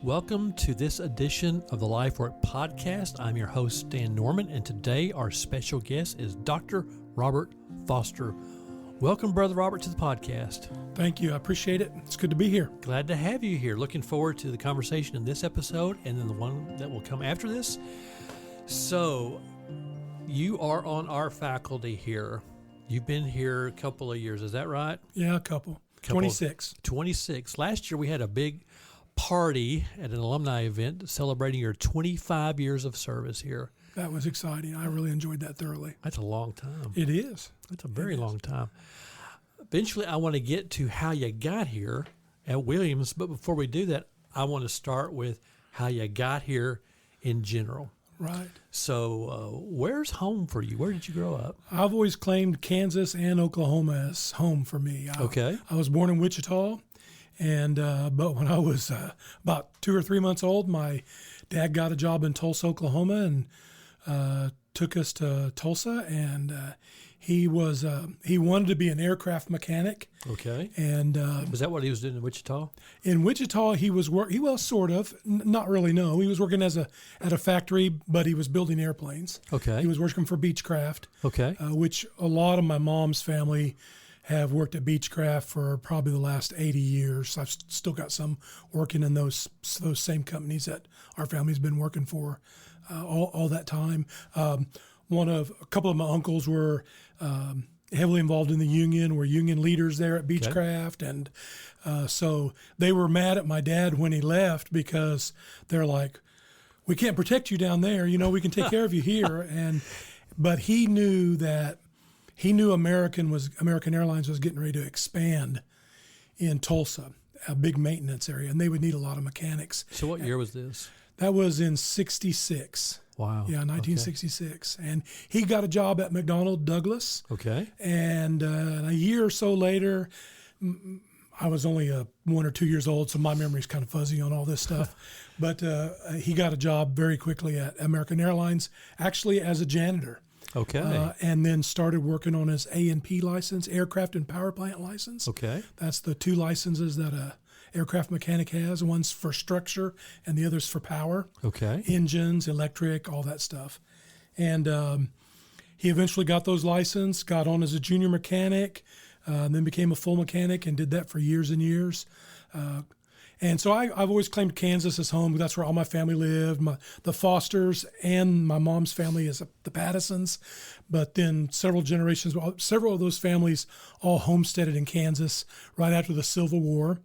Welcome to this edition of the LifeWork Podcast. I'm your host, Dan Norman, and today our special guest is Dr. Robert Foster. Welcome, Brother Robert, to the podcast. Thank you. I appreciate it. It's good to be here. Glad to have you here. Looking forward to the conversation in this episode and then the one that will come after this. So, you are on our faculty here. You've been here a couple of years. Is that right? Yeah, a couple. 26. 26. Last year we had a big party at an alumni event celebrating your 25 years of service here. That was exciting. I really enjoyed that thoroughly. That's a long time. It is. That's a very long time. Eventually, I want to get to how you got here at Williams, but before we do that, I want to start with how you got here in general. Right. So, where's home for you? Where did you grow up? I've always claimed Kansas and Oklahoma as home for me. I was born in Wichita, and but when I was about 2 or 3 months old, my dad got a job in Tulsa, Oklahoma, and took us to Tulsa, and he wanted to be an aircraft mechanic. Okay. And was that what he was doing in Wichita? In Wichita, he was sort of, not really. No, he was working at a factory, but he was building airplanes. Okay. He was working for Beechcraft. Okay. Which a lot of my mom's family have worked at Beechcraft for probably the last 80 years. I've still got some working in those same companies that our family's been working for all that time. A couple of my uncles were heavily involved in the union, were union leaders there at Beechcraft. Okay. And so they were mad at my dad when he left because they're like, we can't protect you down there. You know, we can take care of you here. But he knew American Airlines was getting ready to expand in Tulsa, a big maintenance area, and they would need a lot of mechanics. So what year was this? That was in 66. Wow. Yeah, 1966. Okay. And he got a job at McDonnell Douglas. Okay. And a year or so later, I was only 1 or 2 years old, so my memory's kind of fuzzy on all this stuff. But he got a job very quickly at American Airlines, actually as a janitor. Okay. And then started working on his A&P license, aircraft and power plant license. Okay. That's the two licenses that a aircraft mechanic has. One's for structure and the other's for power. Okay. Engines, electric, all that stuff. And he eventually got those licenses, got on as a junior mechanic, then became a full mechanic and did that for years and years. And so I've always claimed Kansas as home. That's where all my family lived. The Fosters and my mom's family is the Pattisons. But then several of those families all homesteaded in Kansas right after the Civil War.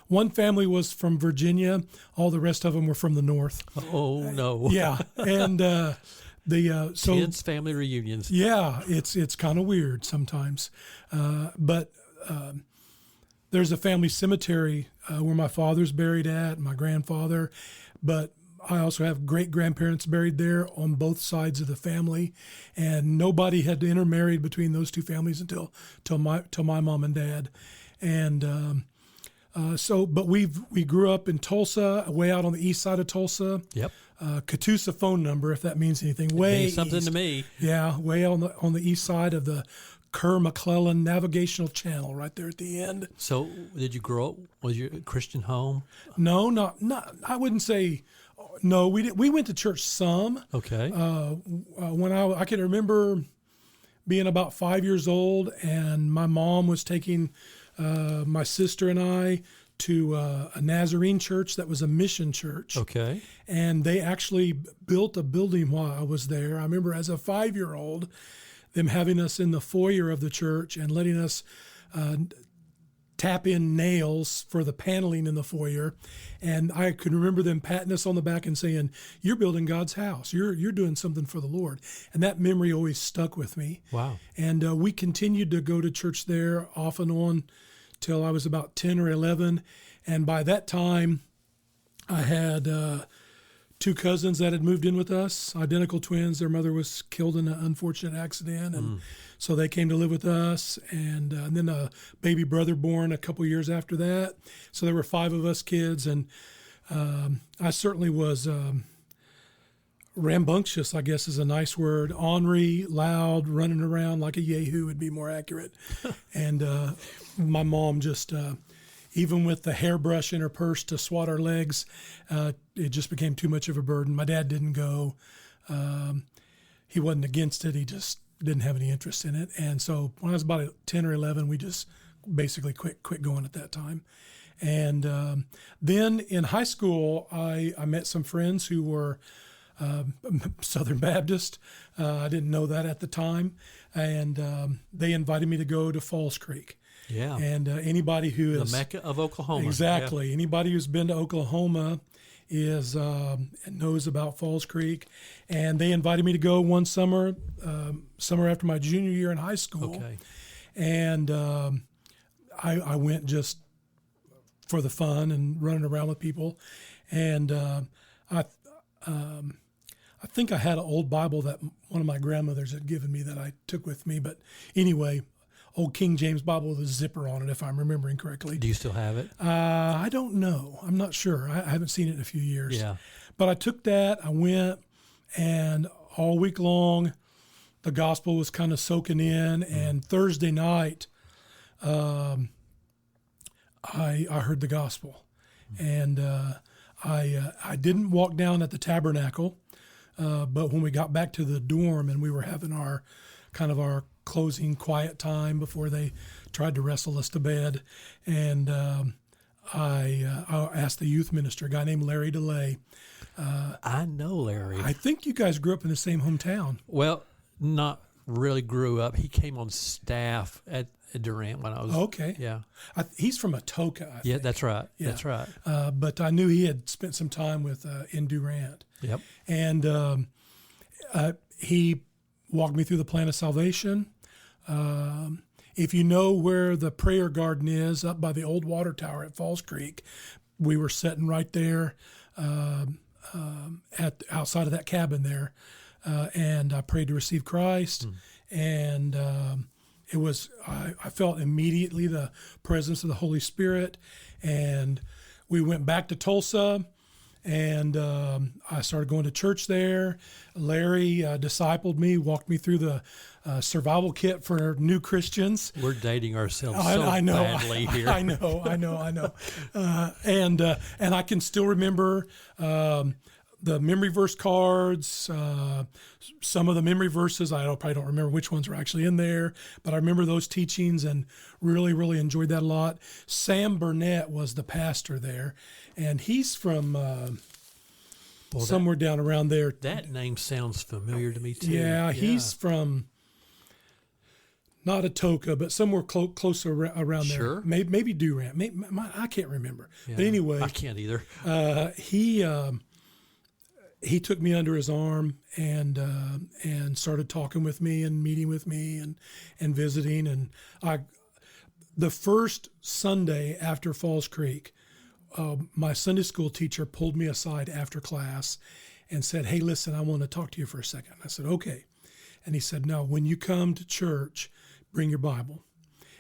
One family was from Virginia. All the rest of them were from the North. Oh, no. Yeah. And Tense family reunions. Yeah, it's kind of weird sometimes. But there's a family cemetery where my father's buried at, my grandfather, but I also have great-grandparents buried there on both sides of the family, and nobody had intermarried between those two families until my mom and dad. And but we grew up in Tulsa, way out on the east side of Tulsa. Yep. Catoosa phone number, if that means anything. It means something east. To me. Yeah, way on the east side of the Kerr-McClellan Navigational Channel, right there at the end. So, did you grow up? Was your Christian home? No, not. I wouldn't say. No, we did. We went to church some. Okay. When I can remember being about 5 years old, and my mom was taking my sister and I to a Nazarene church that was a mission church. Okay. And they actually built a building while I was there. I remember as a 5-year-old, them having us in the foyer of the church and letting us tap in nails for the paneling in the foyer. And I can remember them patting us on the back and saying, "You're building God's house. You're doing something for the Lord." And that memory always stuck with me. Wow. And we continued to go to church there off and on till I was about 10 or 11. And by that time, I had 2 cousins that had moved in with us, identical twins. Their mother was killed in an unfortunate accident, and so they came to live with us. And then a baby brother born a couple years after that. So there were 5 of us kids, and I certainly was rambunctious, I guess is a nice word. Ornery, loud, running around like a yahoo would be more accurate. And my mom just even with the hairbrush in her purse to swat our legs, it just became too much of a burden. My dad didn't go. He wasn't against it. He just didn't have any interest in it. And so when I was about 10 or 11, we just basically quit going at that time. And then in high school, I met some friends who were Southern Baptist. I didn't know that at the time. And they invited me to go to Falls Creek. Yeah. And anybody who is... the Mecca of Oklahoma. Exactly. Yeah. Anybody who's been to Oklahoma knows about Falls Creek. And they invited me to go one summer after my junior year in high school. Okay. And I went just for the fun and running around with people. And I think I had an old Bible that one of my grandmothers had given me that I took with me. But anyway, old King James Bible with a zipper on it, if I'm remembering correctly. Do you still have it? I don't know. I'm not sure. I haven't seen it in a few years. Yeah. But I took that. I went, and all week long, the gospel was kind of soaking in. And Thursday night, I heard the gospel, and I didn't walk down at the tabernacle, but when we got back to the dorm and we were having our closing quiet time before they tried to wrestle us to bed, and I asked the youth minister, a guy named Larry DeLay. I know Larry. I think you guys grew up in the same hometown. Well, not really grew up. He came on staff at Durant when I was... Okay. Yeah. He's from Atoka, I think. Yeah, that's right. Yeah. That's right. But I knew he had spent some time with in Durant. Yep. And he walked me through the plan of salvation. If you know where the prayer garden is, up by the old water tower at Falls Creek, we were sitting right there outside of that cabin there. And I prayed to receive Christ. And it was, I felt immediately the presence of the Holy Spirit. And we went back to Tulsa, and I started going to church there. Larry discipled me, walked me through the survival kit for new Christians. We're dating ourselves I know, badly here. I know. And I can still remember the memory verse cards, some of the memory verses. I probably don't remember which ones were actually in there, but I remember those teachings and really, really enjoyed that a lot. Sam Burnett was the pastor there, and he's from somewhere down around there. That name sounds familiar to me, too. Yeah, he's from not Atoka, but somewhere closer around there. Sure. Maybe Durant. I can't remember. Yeah, But anyway. I can't either. He took me under his arm and started talking with me and meeting with me and visiting. And the first Sunday after Falls Creek, my Sunday school teacher pulled me aside after class and said, "Hey, listen, I want to talk to you for a second." I said, "Okay." And he said, "Now, when you come to church, bring your Bible.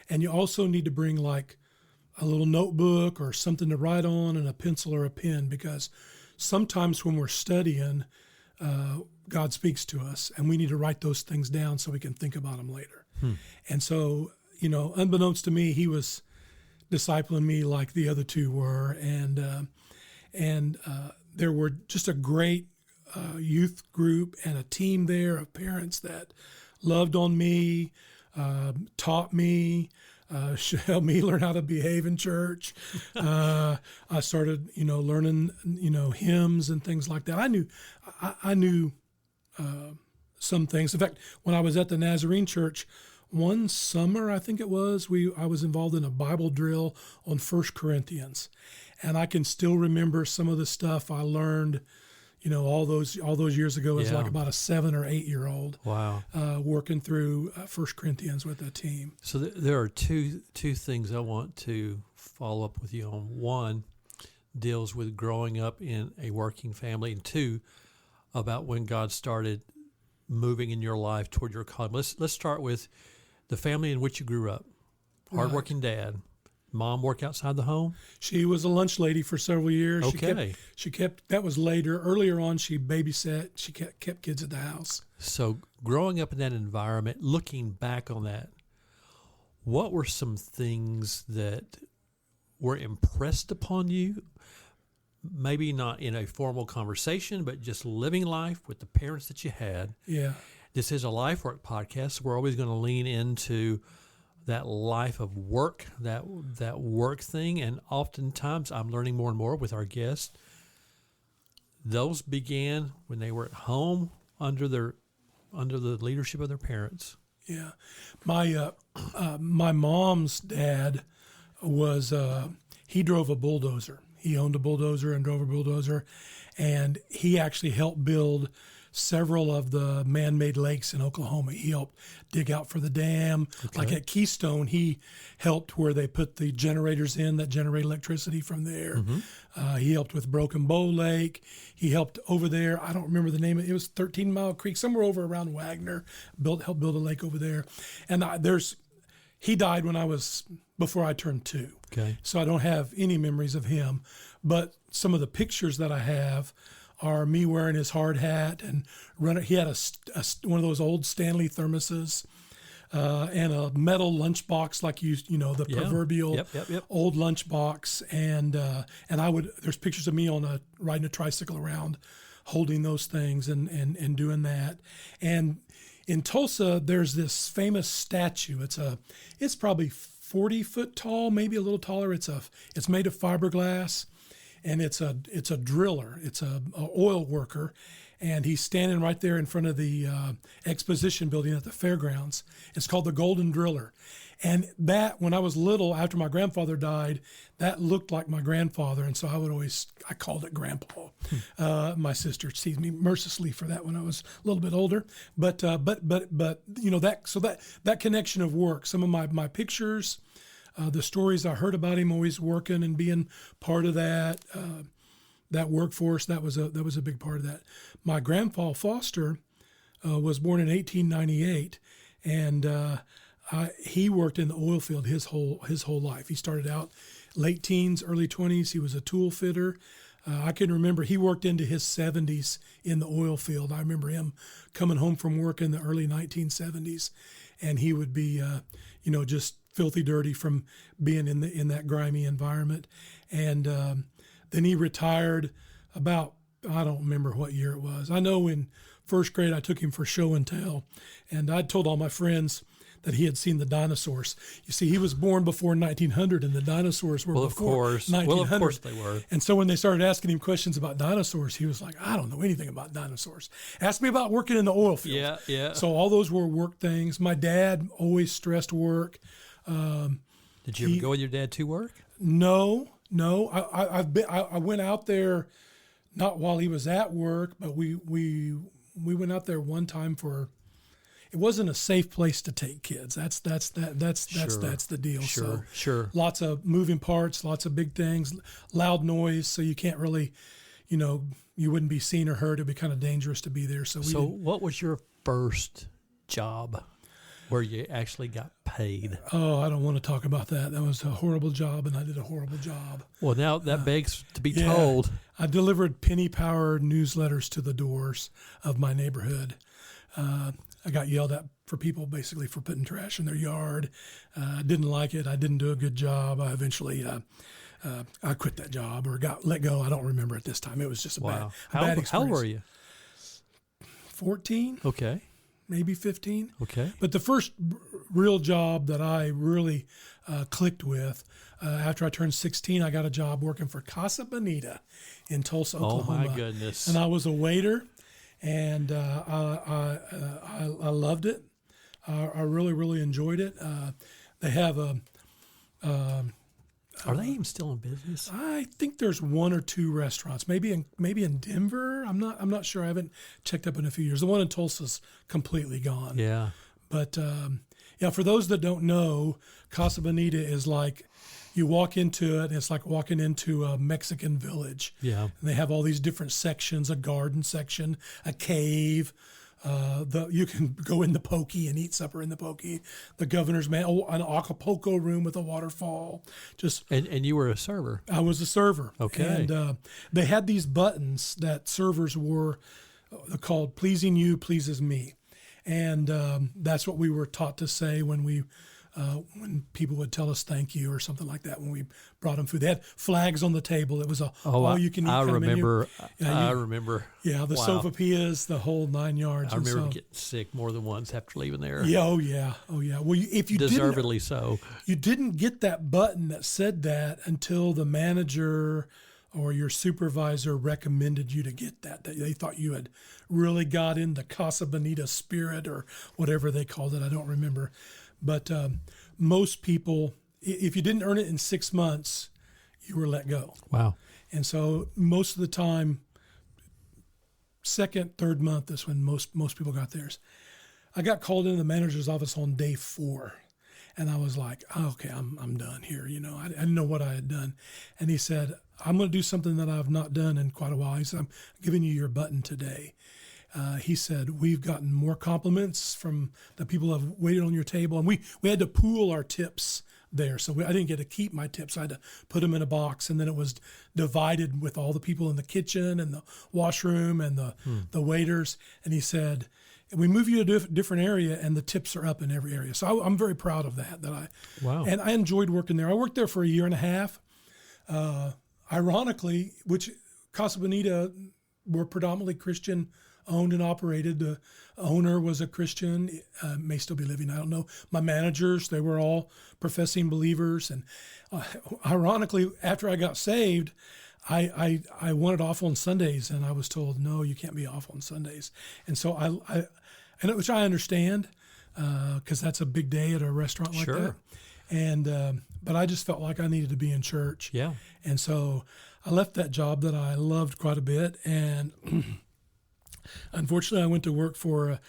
And you also need to bring like a little notebook or something to write on and a pencil or a pen, because sometimes when we're studying, God speaks to us, and we need to write those things down so we can think about them later." And so, unbeknownst to me, he was discipling me like the other two were, and there were just a great youth group and a team there of parents that loved on me, taught me, helped me learn how to behave in church. I started, learning, hymns and things like that. I knew some things. In fact, when I was at the Nazarene church, one summer, I think it was, I was involved in a Bible drill on 1 Corinthians, and I can still remember some of the stuff I learned, all those years ago as like about a 7 or 8 year old. Wow. Working through 1 Corinthians with a team. So there are two things I want to follow up with you on. One deals with growing up in a working family, and two, about when God started moving in your life toward your calling. Let's start with the family in which you grew up. Hardworking dad. Mom work outside the home? She was a lunch lady for several years. Okay. She kept that was later. Earlier on, she babysat. She kept kids at the house. So growing up in that environment, looking back on that, what were some things that were impressed upon you, maybe not in a formal conversation, but just living life with the parents that you had. Yeah. This is a LifeWork podcast. We're always going to lean into that life of work, that work thing. And oftentimes I'm learning more and more with our guests. Those began when they were at home under the leadership of their parents. Yeah. My mom's dad was, he drove a bulldozer. He owned a bulldozer and drove a bulldozer. And he actually helped build several of the man-made lakes in Oklahoma. He helped dig out for the dam. Okay. Like at Keystone, he helped where they put the generators in that generate electricity from there. Mm-hmm. He helped with Broken Bow Lake. He helped over there. I don't remember the name of it. It was 13 Mile Creek, somewhere over around Wagner. Helped build a lake over there. And he died before I turned 2. Okay. So I don't have any memories of him. But some of the pictures that I have are me wearing his hard hat and running. He had one of those old Stanley thermoses and a metal lunchbox, like the proverbial Yep. old lunchbox. And there's pictures of me riding a tricycle around, holding those things and doing that. And in Tulsa, there's this famous statue. It's probably 40 foot tall, maybe a little taller. It's made of fiberglass. And it's a driller. It's a oil worker, and he's standing right there in front of the exposition building at the fairgrounds. It's called the Golden Driller, and that when I was little, after my grandfather died, that looked like my grandfather, and so I called it Grandpa. My sister teased me mercilessly for that when I was a little bit older, but that connection of work, some of my pictures. The stories I heard about him always working and being part of that workforce, that was a big part of that. My grandpa Foster was born in 1898, and he worked in the oil field his whole life. He started out late teens, early 20s. He was a tool fitter. I can remember he worked into his 70s in the oil field. I remember him coming home from work in the early 1970s, and he would be, just filthy dirty from being in that grimy environment. And then he retired about, I don't remember what year it was. I know in first grade I took him for show and tell, and I told all my friends that he had seen the dinosaurs. You see, he was born before 1900, and the dinosaurs were before 1900. Well, of course they were. And so when they started asking him questions about dinosaurs, he was like, I don't know anything about dinosaurs. Ask me about working in the oil field. Yeah. So all those were work things. My dad always stressed work. Did you ever go with your dad to work? No. I went out there, not while he was at work, but we went out there one time it wasn't a safe place to take kids. That's the deal. Sure. Lots of moving parts, lots of big things, loud noise. So you can't really, you wouldn't be seen or heard. It'd be kind of dangerous to be there. So what was your first job where you actually got paid? Oh, I don't want to talk about that. That was a horrible job, and I did a horrible job. Well, now that begs to be told. I delivered penny-powered newsletters to the doors of my neighborhood. I got yelled at for people basically for putting trash in their yard. I didn't like it. I didn't do a good job. I eventually I quit that job or got let go. I don't remember at this time. It was just a bad experience. How old were you? 14. Okay. Maybe 15. Okay. But the first real job that I really clicked with, after I turned 16, I got a job working for Casa Bonita in Tulsa, Oklahoma. Oh, my goodness. And I was a waiter, and I loved it. I really, really enjoyed it. They have Are they even still in business? I think there's one or two restaurants, maybe in Denver. I'm not sure. I haven't checked up in a few years. The one in Tulsa's completely gone. Yeah. But for those that don't know, Casa Bonita is like you walk into it, and it's like walking into a Mexican village. Yeah. And they have all these different sections: a garden section, a cave. You can go in the pokey and eat supper in the pokey. The governor's man, an Acapulco room with a waterfall. And you were a server. I was a server. Okay. And they had these buttons that servers wore called "Pleasing You pleases me," and that's what we were taught to say when we when people would tell us thank you or something like that when we brought them food. They had flags on the table. It was a all you can eat kind of menu. I remember. Yeah, the sopapillas, the whole 9 yards. I remember getting sick more than once after leaving there. Yeah, oh yeah. Well, if you deservedly so, you didn't get that button that said that until the manager or your supervisor recommended you to get that. They thought you had really got in the Casa Bonita spirit or whatever they called it. I don't remember. But most people, if you didn't earn it in 6 months, you were let go. Wow. And so most of the time, second, third month is when most people got theirs. I got called into the manager's office on day 4. And I was like, oh, okay, I'm done here. I didn't know what I had done. And he said, I'm going to do something that I've not done in quite a while. He said, I'm giving you your button today. He said, we've gotten more compliments from the people who have waited on your table. And we had to pool our tips there. So I didn't get to keep my tips. I had to put them in a box. And then it was divided with all the people in the kitchen and the washroom and the waiters. And he said, we move you to a different area, and the tips are up in every area. So I'm very proud of that. Wow. And I enjoyed working there. I worked there for a year and a half. Ironically, which Casa Bonita were predominantly Christian owned and operated. The owner was a Christian, may still be living, I don't know. My managers, they were all professing believers. And ironically, after I got saved, I wanted off on Sundays, and I was told, no, you can't be off on Sundays. And so which I understand, because that's a big day at a restaurant like that. And but I just felt like I needed to be in church. Yeah. And so I left that job that I loved quite a bit, and unfortunately, I went to work for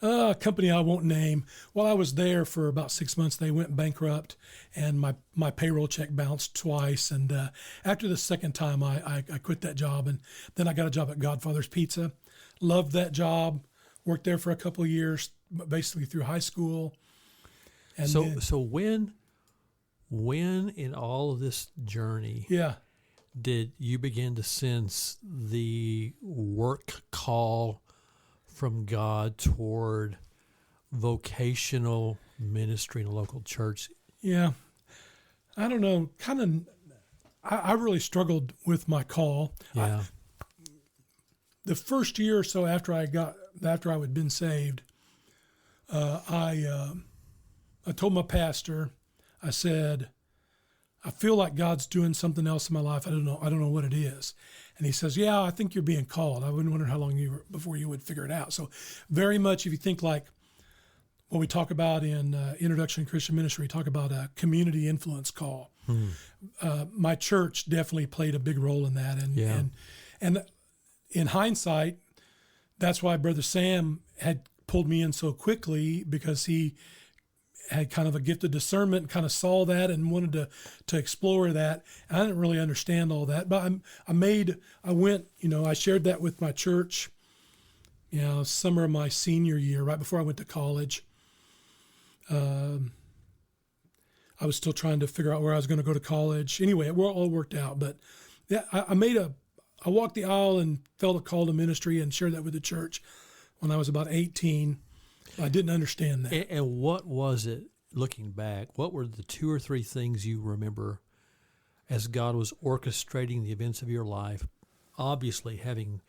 a company I won't name. While I was there for about 6 months, they went bankrupt, and my payroll check bounced twice. And after the second time, I quit that job, and then I got a job at Godfather's Pizza. Loved that job. Worked there for a couple of years, basically through high school. And so when in all of this journey, did you begin to sense the work call from God toward vocational ministry in a local church? Yeah. I don't know. I really struggled with my call. Yeah. The first year or so after I had been saved, I told my pastor, I said, I feel like God's doing something else in my life. I don't know what it is. And he says, yeah, I think you're being called. I wouldn't wonder how long before you would figure it out. So very much, if you think like what we talk about in Introduction to Christian Ministry, we talk about a community influence call. My church definitely played a big role in that. And in hindsight, that's why Brother Sam had pulled me in so quickly, because he had kind of a gift of discernment, kind of saw that and wanted to explore that. I didn't really understand all that, but I shared that with my church, summer of my senior year, right before I went to college. I was still trying to figure out where I was going to go to college. Anyway, it all worked out, but yeah, I walked the aisle and felt a call to ministry and shared that with the church when I was about 18. I didn't understand that. And what was it, looking back, what were the 2 or 3 things you remember as God was orchestrating the events of your life, obviously having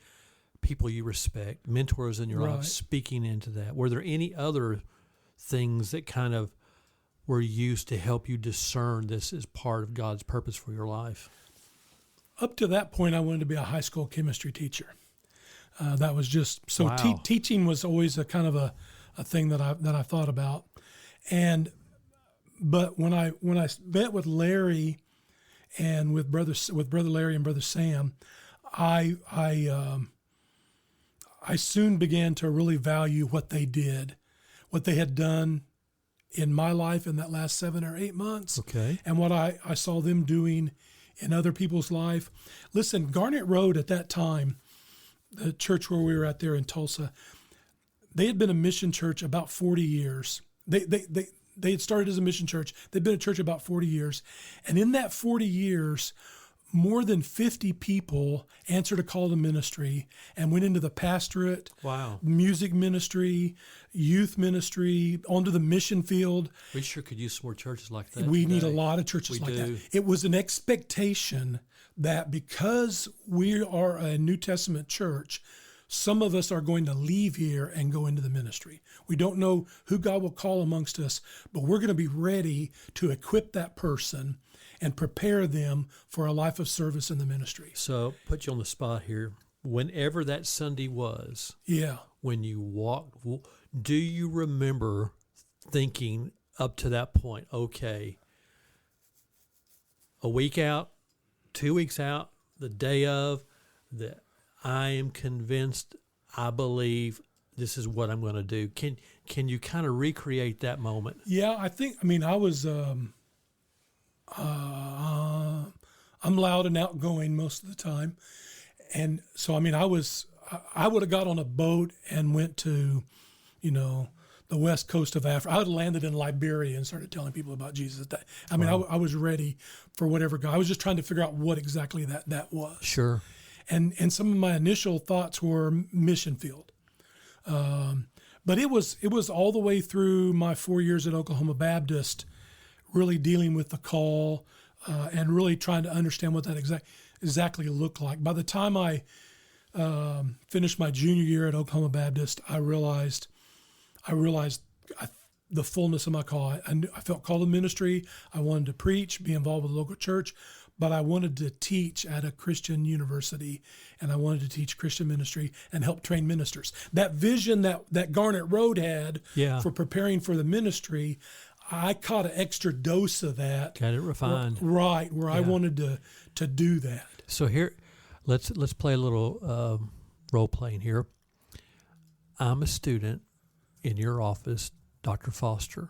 people you respect, mentors in your life, speaking into that? Were there any other things that kind of were used to help you discern this as part of God's purpose for your life? Up to that point, I wanted to be a high school chemistry teacher. That was just so. Wow. Teaching was always a kind of a thing that I thought about, but when I met with Larry and with brother Larry and brother Sam, I soon began to really value what they did, what they had done in my life in that last 7 or 8 months, and what I saw them doing in other people's life. Listen, Garnet Road at that time, the church where we were at there in Tulsa, they had been a mission church about 40 years. They had started as a mission church. They'd been a church about 40 years. And in that 40 years, more than 50 people answered a call to ministry and went into the pastorate, Wow. music ministry, youth ministry, onto the mission field. We sure could use some more churches like that. We need a today. lot of churches We like do. that. It was an expectation that because we are a New Testament church, some of us are going to leave here and go into the ministry. We don't know who God will call amongst us, but we're going to be ready to equip that person and prepare them for a life of service in the ministry. So, put you on the spot here. Whenever that Sunday was, Yeah. when you walked, do you remember thinking up to that point, okay, a week out, 2 weeks out, the day of, that I am convinced, I believe this is what I'm going to do. Can you kind of recreate that moment? Yeah, I was, I'm loud and outgoing most of the time. And so, I would have got on a boat and went to, the west coast of Africa. I would have landed in Liberia and started telling people about Jesus. Wow. I was ready for whatever God. I was just trying to figure out what exactly that was. Sure. And some of my initial thoughts were mission field. But it was all the way through my 4 years at Oklahoma Baptist, really dealing with the call and really trying to understand what that exactly looked like. By the time I finished my junior year at Oklahoma Baptist, I realized the fullness of my call. I felt called to ministry. I wanted to preach, be involved with a local church, but I wanted to teach at a Christian university, and I wanted to teach Christian ministry and help train ministers. That vision that Garnet Road had for preparing for the ministry, I caught an extra dose of that. Got it refined. Where I wanted to do that. So here, let's play a little role playing here. I'm a student in your office, Dr. Foster.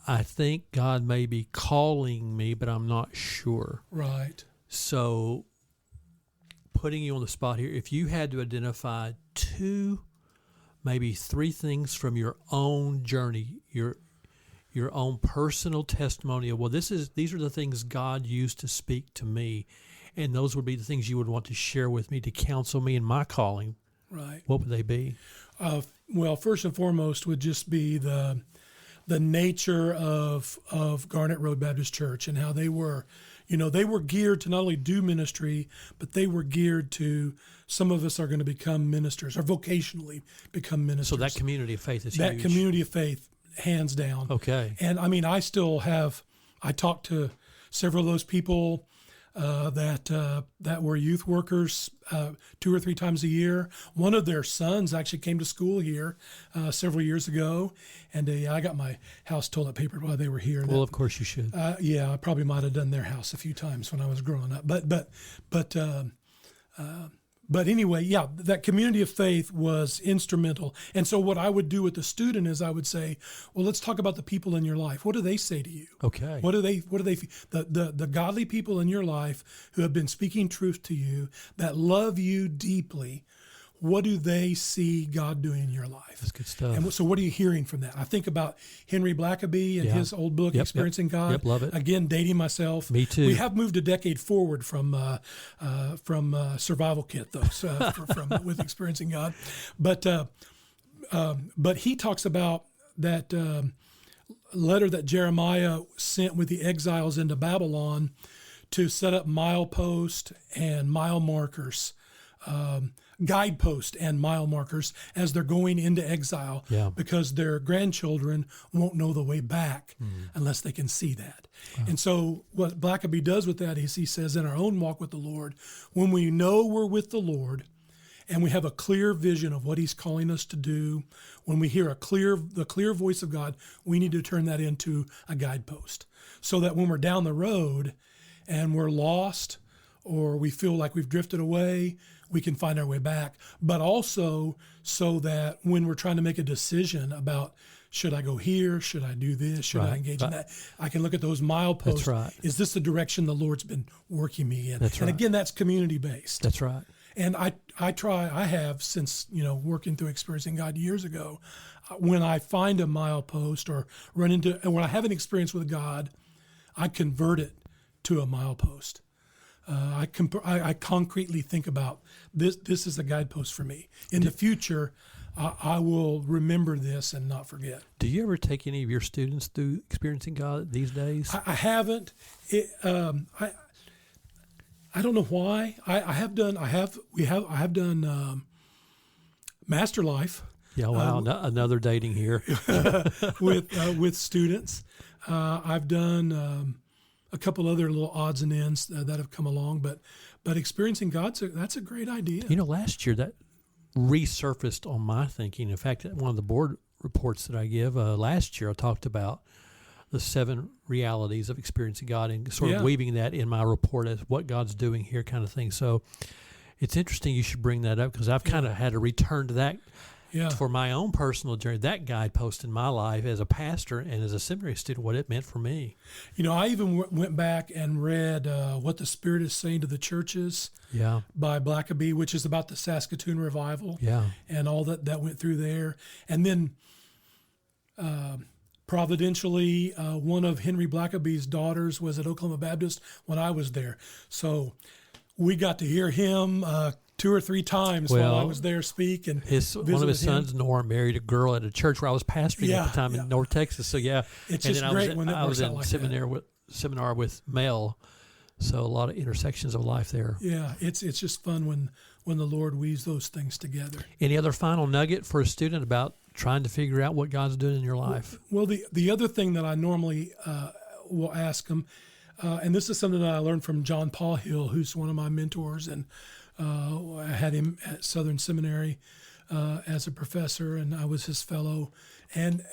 I think God may be calling me, but I'm not sure. Right. So, putting you on the spot here, if you had to identify 2, maybe 3 things from your own journey, your own personal testimony of, well, these are the things God used to speak to me, and those would be the things you would want to share with me to counsel me in my calling. Right. What would they be? Well, first and foremost would just be the nature of Garnet Road Baptist Church and how they were geared to not only do ministry, but they were geared to, some of us are going to become ministers or vocationally become ministers. So that community of faith is that huge. community of faith, hands down. Okay. And I talked to several of those people that were youth workers 2 or 3 times a year. One of their sons actually came to school here several years ago, and I got my house toilet papered while they were here. Well, of course you should. I probably might have done their house a few times when I was growing up. But anyway, that community of faith was instrumental. And so what I would do with the student is I would say, well, let's talk about the people in your life. What do they say to you? Okay. What do they the godly people in your life who have been speaking truth to you, that love you deeply? What do they see God doing in your life? That's good stuff. And so what are you hearing from that? I think about Henry Blackaby and his old book, Experiencing God. Yep, love it. Again, dating myself. Me too. We have moved a decade forward from Survival Kit, though, with Experiencing God. But he talks about that letter that Jeremiah sent with the exiles into Babylon to set up mileposts and mile markers, guideposts and mile markers as they're going into exile, because their grandchildren won't know the way back unless they can see that. Wow. And so what Blackaby does with that is he says, in our own walk with the Lord, when we know we're with the Lord and we have a clear vision of what he's calling us to do, when we hear the clear voice of God, we need to turn that into a guidepost, so that when we're down the road and we're lost or we feel like we've drifted away, we can find our way back. But also so that when we're trying to make a decision about, should I go here? Should I do this? Should I engage in that? I can look at those mileposts. That's right. Is this the direction the Lord's been working me in? That's and right. Again, that's community-based. That's right. And I have since, working through Experiencing God years ago, when I find a milepost or when I have an experience with God, I convert it to a milepost. I concretely think about this. This is a guidepost for me. In the future, I will remember this and not forget. Do you ever take any of your students through experiencing God these days? I haven't. I don't know why. I have done Master Life. Yeah, wow, another dating here. with students. I've done a couple other little odds and ends that have come along, but experiencing God, that's a great idea. Last year that resurfaced on my thinking. In fact, one of the board reports that I give, last year I talked about the 7 realities of experiencing God and sort of weaving that in my report as what God's doing here kind of thing. So it's interesting you should bring that up because I've kind of had to return to that for my own personal journey, that guidepost in my life as a pastor and as a seminary student, what it meant for me. I even went back and read What the Spirit is Saying to the Churches by Blackaby, which is about the Saskatoon revival and all that went through there. And then providentially, one of Henry Blackaby's daughters was at Oklahoma Baptist when I was there. So we got to hear him 2 or 3 times while I was there speak. And one of his sons, Norm, married a girl at a church where I was pastoring at the time in North Texas. So it's just great when I was in seminar with Mel, so a lot of intersections of life there. Yeah, it's just fun when the Lord weaves those things together. Any other final nugget for a student about trying to figure out what God's doing in your life? Well, the other thing that I normally will ask them, and this is something that I learned from John Paul Hill, who's one of my mentors, and I had him at Southern Seminary as a professor, and I was his fellow. And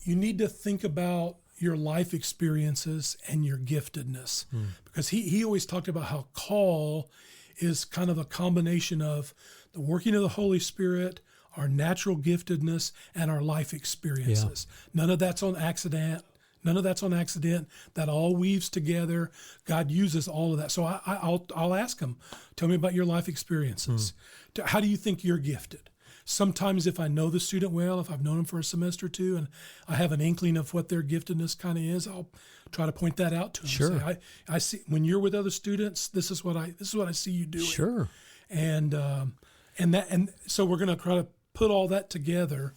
you need to think about your life experiences and your giftedness, because he always talked about how call is kind of a combination of the working of the Holy Spirit, our natural giftedness, and our life experiences. None of that's on accident. That all weaves together. God uses all of that. So I'll ask him, tell me about your life experiences. How do you think you're gifted? Sometimes if I know the student well, if I've known them for a semester or two, and I have an inkling of what their giftedness kind of is, I'll try to point that out to them. Sure. Say, I see when you're with other students, this is what I see you doing. Sure. And so we're going to try to put all that together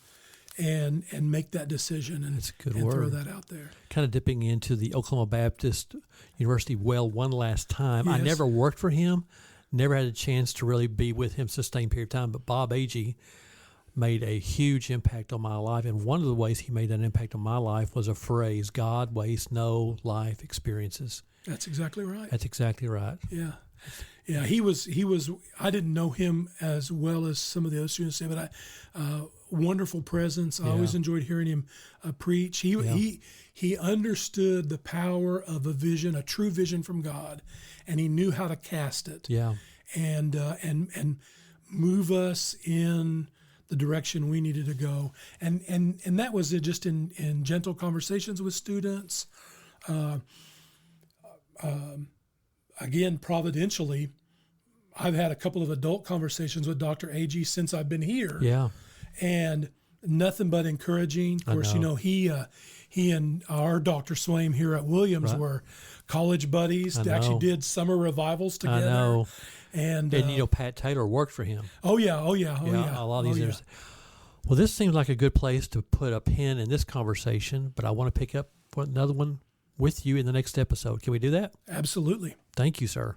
and make that decision and throw that out there. Kind of dipping into the Oklahoma Baptist University well one last time. Yes. I never worked for him, never had a chance to really be with him sustained period of time, but Bob Agee made a huge impact on my life. And one of the ways he made that impact on my life was a phrase, God wastes no life experiences. That's exactly right. Yeah. Yeah, he was. I didn't know him as well as some of the other students did, but wonderful presence. I always enjoyed hearing him preach. He understood the power of a vision, a true vision from God, and he knew how to cast it. Yeah, and move us in the direction we needed to go. And that was just in gentle conversations with students. Again, providentially, I've had a couple of adult conversations with Dr. Agee since I've been here. Yeah. And nothing but encouraging. Of course, he and our Dr. Swaim here at Williams were college buddies. They actually did summer revivals together. I know. And Pat Taylor worked for him. Oh yeah. A lot of these years. Well, this seems like a good place to put a pin in this conversation, but I want to pick up another one with you in the next episode. Can we do that? Absolutely. Thank you, sir.